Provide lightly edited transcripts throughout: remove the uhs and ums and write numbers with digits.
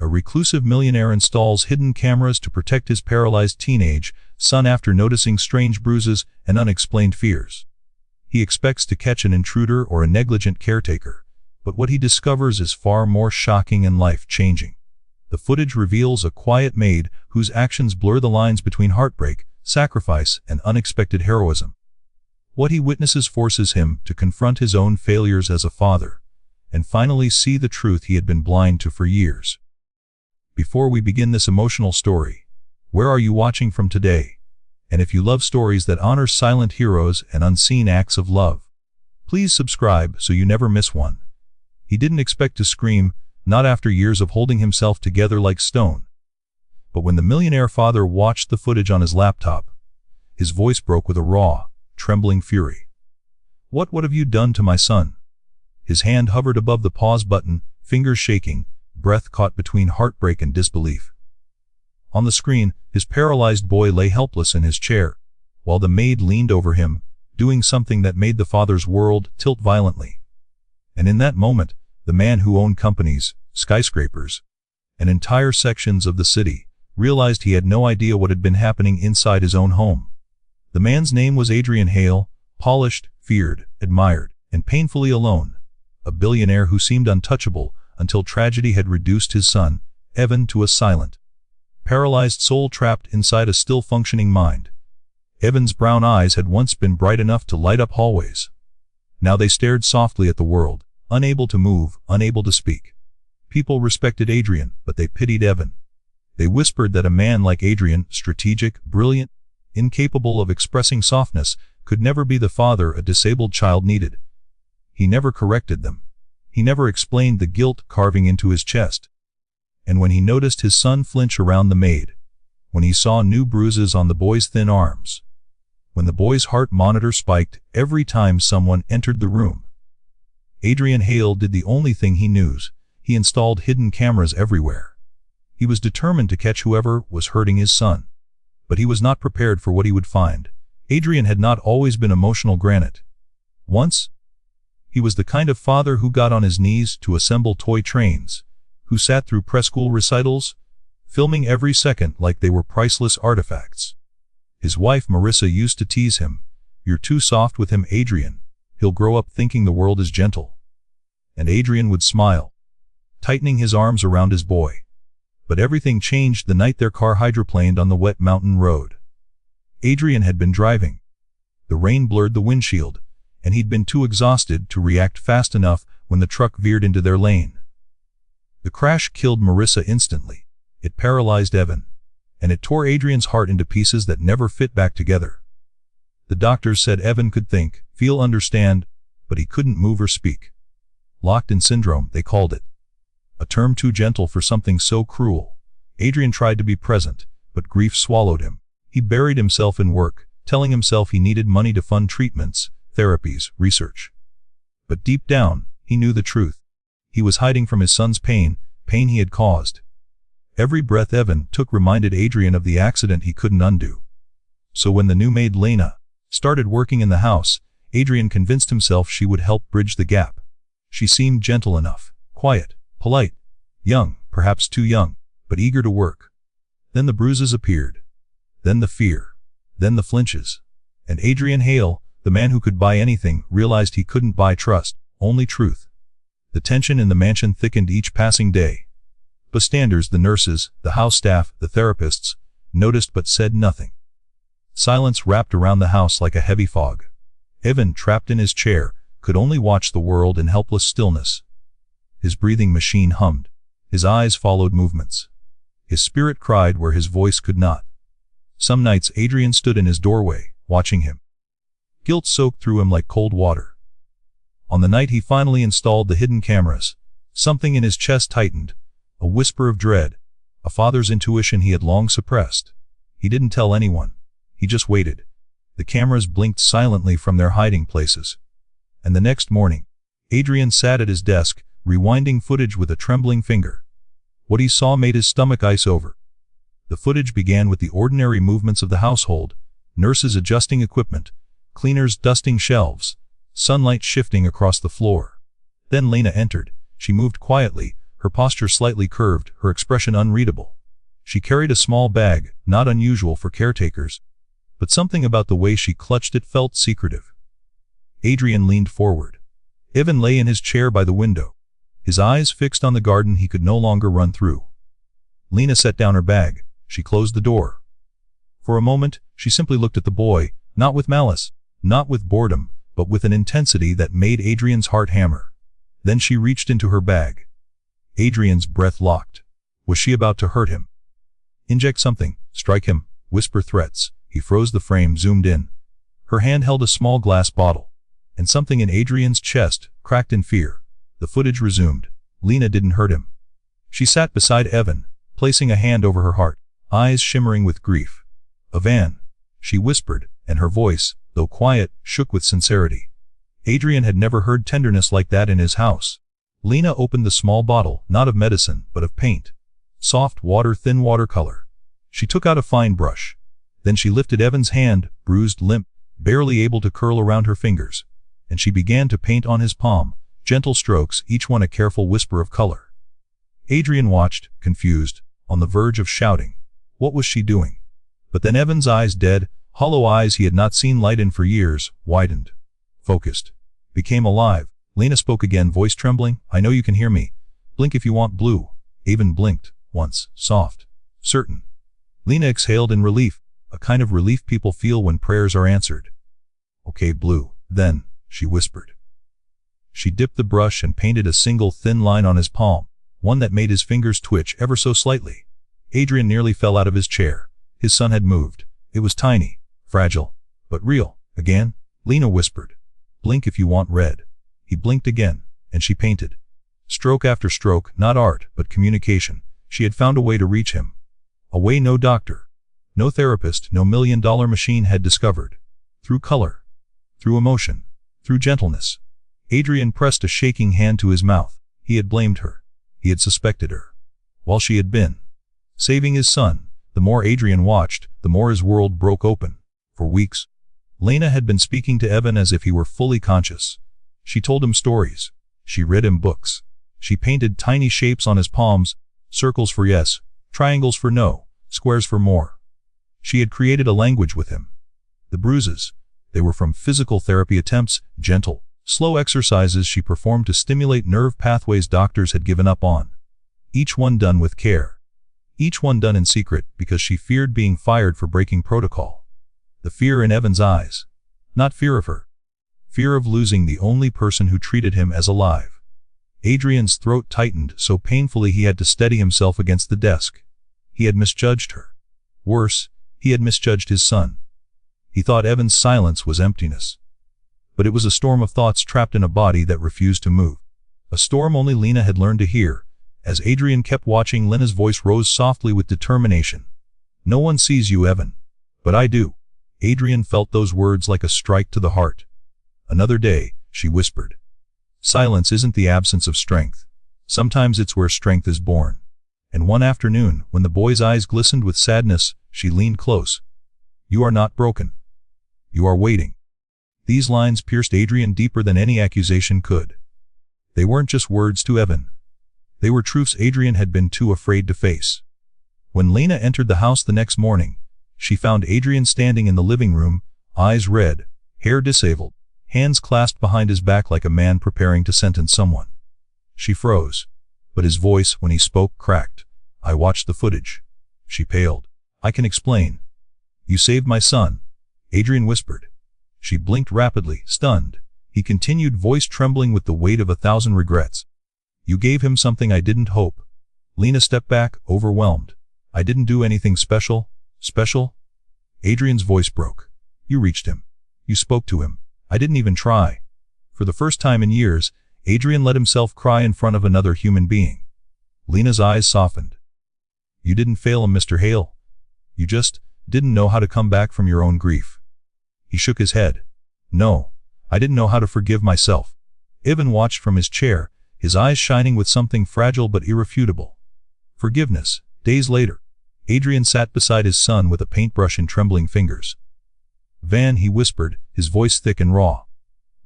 reclusive millionaire installs hidden cameras to protect his paralyzed teenage son after noticing strange bruises and unexplained fears. He expects to catch an intruder or a negligent caretaker, but what he discovers is far more shocking and life-changing. The footage reveals a quiet maid whose actions blur the lines between heartbreak, sacrifice, and unexpected heroism. What he witnesses forces him to confront his own failures as a father, and finally see the truth he had been blind to for years. Before we begin this emotional story, where are you watching from today? And if you love stories that honor silent heroes and unseen acts of love, please subscribe so you never miss one. He didn't expect to scream, not after years of holding himself together like stone. But when the millionaire father watched the footage on his laptop, his voice broke with a raw, trembling fury. What have you done to my son? His hand hovered above the pause button, fingers shaking, breath caught between heartbreak and disbelief. On the screen, his paralyzed boy lay helpless in his chair, while the maid leaned over him, doing something that made the father's world tilt violently. And in that moment, the man who owned companies, skyscrapers, and entire sections of the city, realized he had no idea what had been happening inside his own home. The man's name was Adrian Hale, polished, feared, admired, and painfully alone. A billionaire who seemed untouchable until tragedy had reduced his son, Evan, to a silent, paralyzed soul trapped inside a still-functioning mind. Evan's brown eyes had once been bright enough to light up hallways. Now they stared softly at the world, unable to move, unable to speak. People respected Adrian, but they pitied Evan. They whispered that a man like Adrian, strategic, brilliant, incapable of expressing softness, could never be the father a disabled child needed. He never corrected them. He never explained the guilt carving into his chest. And when he noticed his son flinch around the maid, when he saw new bruises on the boy's thin arms, when the boy's heart monitor spiked every time someone entered the room, Adrian Hale did the only thing he knew. He installed hidden cameras everywhere. He was determined to catch whoever was hurting his son. But he was not prepared for what he would find. Adrian had not always been emotional granite. Once, he was the kind of father who got on his knees to assemble toy trains, who sat through preschool recitals, filming every second like they were priceless artifacts. His wife Marissa used to tease him, "You're too soft with him, Adrian. He'll grow up thinking the world is gentle." And Adrian would smile, tightening his arms around his boy. But everything changed the night their car hydroplaned on the wet mountain road. Adrian had been driving. The rain blurred the windshield, and he'd been too exhausted to react fast enough when the truck veered into their lane. The crash killed Marissa instantly. It paralyzed Evan, and it tore Adrian's heart into pieces that never fit back together. The doctors said Evan could think, feel, understand, but he couldn't move or speak. Locked-in syndrome, they called it. A term too gentle for something so cruel. Adrian tried to be present, but grief swallowed him. He buried himself in work, telling himself he needed money to fund treatments, therapies, research. But deep down, he knew the truth. He was hiding from his son's pain he had caused. Every breath Evan took reminded Adrian of the accident he couldn't undo. So when the new maid Lena started working in the house, Adrian convinced himself she would help bridge the gap. She seemed gentle enough, quiet, polite, young, perhaps too young, but eager to work. Then the bruises appeared. Then the fear. Then the flinches. And Adrian Hale, the man who could buy anything, realized he couldn't buy trust, only truth. The tension in the mansion thickened each passing day. Bystanders, the nurses, the house staff, the therapists, noticed but said nothing. Silence wrapped around the house like a heavy fog. Evan, trapped in his chair, could only watch the world in helpless stillness. His breathing machine hummed. His eyes followed movements. His spirit cried where his voice could not. Some nights Adrian stood in his doorway, watching him. Guilt soaked through him like cold water. On the night he finally installed the hidden cameras, something in his chest tightened, a whisper of dread, a father's intuition he had long suppressed. He didn't tell anyone. He just waited. The cameras blinked silently from their hiding places. And the next morning, Adrian sat at his desk, rewinding footage with a trembling finger. What he saw made his stomach ice over. The footage began with the ordinary movements of the household, nurses adjusting equipment, cleaners dusting shelves, sunlight shifting across the floor. Then Lena entered. She moved quietly, her posture slightly curved, her expression unreadable. She carried a small bag, not unusual for caretakers, but something about the way she clutched it felt secretive. Adrian leaned forward. Evan lay in his chair by the window, his eyes fixed on the garden he could no longer run through. Lena set down her bag. She closed the door. For a moment, she simply looked at the boy, not with malice, not with boredom, but with an intensity that made Adrian's heart hammer. Then she reached into her bag. Adrian's breath locked. Was she about to hurt him? Inject something, strike him, whisper threats. He froze the frame, zoomed in. Her hand held a small glass bottle, and something in Adrian's chest cracked in fear. The footage resumed. Lena didn't hurt him. She sat beside Evan, placing a hand over her heart, eyes shimmering with grief. "Evan," she whispered, and her voice, though quiet, shook with sincerity. Adrian had never heard tenderness like that in his house. Lena opened the small bottle, not of medicine, but of paint. Soft water, thin watercolor. She took out a fine brush. Then she lifted Evan's hand, bruised, limp, barely able to curl around her fingers, and she began to paint on his palm, gentle strokes, each one a careful whisper of color. Adrian watched, confused, on the verge of shouting. What was she doing? But then Evan's eyes, dead, hollow eyes he had not seen light in for years, widened, focused, became alive. Lena spoke again, voice trembling. "I know you can hear me. Blink if you want, Blue." Evan blinked, once, soft, certain. Lena exhaled in relief, a kind of relief people feel when prayers are answered. "Okay, Blue, then," she whispered. She dipped the brush and painted a single thin line on his palm, one that made his fingers twitch ever so slightly. Adrian nearly fell out of his chair. His son had moved. It was tiny, fragile, but real. "Again?" Lena whispered. "Blink if you want red." He blinked again, and she painted. Stroke after stroke, not art, but communication. She had found a way to reach him. A way no doctor, no therapist, no $1,000,000 machine had discovered. Through color, through emotion, through gentleness. Adrian pressed a shaking hand to his mouth. He had blamed her. He had suspected her. While she had been saving his son, the more Adrian watched, the more his world broke open. For weeks, Lena had been speaking to Evan as if he were fully conscious. She told him stories. She read him books. She painted tiny shapes on his palms, circles for yes, triangles for no, squares for more. She had created a language with him. The bruises, they were from physical therapy attempts, gentle, slow exercises she performed to stimulate nerve pathways doctors had given up on. Each one done with care. Each one done in secret because she feared being fired for breaking protocol. The fear in Evan's eyes. Not fear of her. Fear of losing the only person who treated him as alive. Adrian's throat tightened so painfully he had to steady himself against the desk. He had misjudged her. Worse, he had misjudged his son. He thought Evan's silence was emptiness. But it was a storm of thoughts trapped in a body that refused to move. A storm only Lena had learned to hear. As Adrian kept watching, Lena's voice rose softly with determination. "No one sees you, Evan. But I do." Adrian felt those words like a strike to the heart. "Another day," she whispered. "Silence isn't the absence of strength. Sometimes it's where strength is born." And one afternoon, when the boy's eyes glistened with sadness, she leaned close. "You are not broken. You are waiting." These lines pierced Adrian deeper than any accusation could. They weren't just words to Evan. They were truths Adrian had been too afraid to face. When Lena entered the house the next morning, she found Adrian standing in the living room, eyes red, hair disabled, hands clasped behind his back like a man preparing to sentence someone. She froze, but his voice, when he spoke, cracked. "I watched the footage." She paled. "I can explain." "You saved my son," Adrian whispered. She blinked rapidly, stunned. He continued, voice trembling with the weight of 1,000 regrets. "You gave him something I didn't hope." Lena stepped back, overwhelmed. "I didn't do anything special." "Special?" Adrian's voice broke. "You reached him. You spoke to him. I didn't even try." For the first time in years, Adrian let himself cry in front of another human being. Lena's eyes softened. "You didn't fail him, Mr. Hale. You just didn't know how to come back from your own grief." He shook his head. "No, I didn't know how to forgive myself." Evan watched from his chair, his eyes shining with something fragile but irrefutable. Forgiveness. Days later, Adrian sat beside his son with a paintbrush in trembling fingers. "Van," he whispered, his voice thick and raw.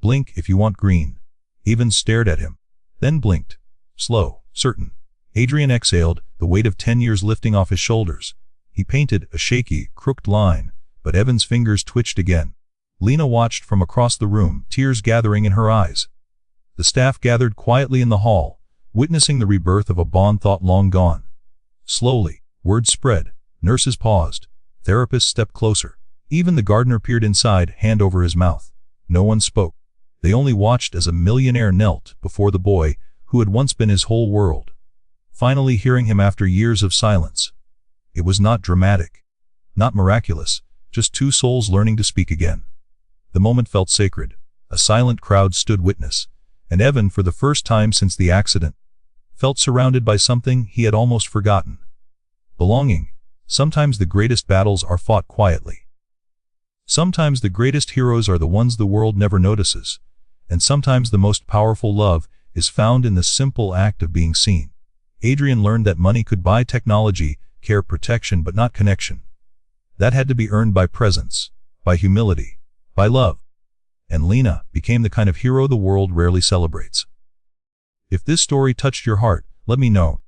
"Blink if you want green." Evan stared at him, then blinked. Slow, certain. Adrian exhaled, the weight of 10 years lifting off his shoulders. He painted a shaky, crooked line, but Evan's fingers twitched again. Lena watched from across the room, tears gathering in her eyes. The staff gathered quietly in the hall, witnessing the rebirth of a bond thought long gone. Slowly, word spread. Nurses paused. Therapists stepped closer. Even the gardener peered inside, hand over his mouth. No one spoke. They only watched as a millionaire knelt before the boy who had once been his whole world. Finally hearing him after years of silence. It was not dramatic, not miraculous, just two souls learning to speak again. The moment felt sacred. A silent crowd stood witness, and Evan, for the first time since the accident, felt surrounded by something he had almost forgotten. Belonging. Sometimes the greatest battles are fought quietly. Sometimes the greatest heroes are the ones the world never notices, and sometimes the most powerful love is found in the simple act of being seen. Adrian learned that money could buy technology, care, protection, but not connection. That had to be earned by presence, by humility, by love. And Lena became the kind of hero the world rarely celebrates. If this story touched your heart, let me know.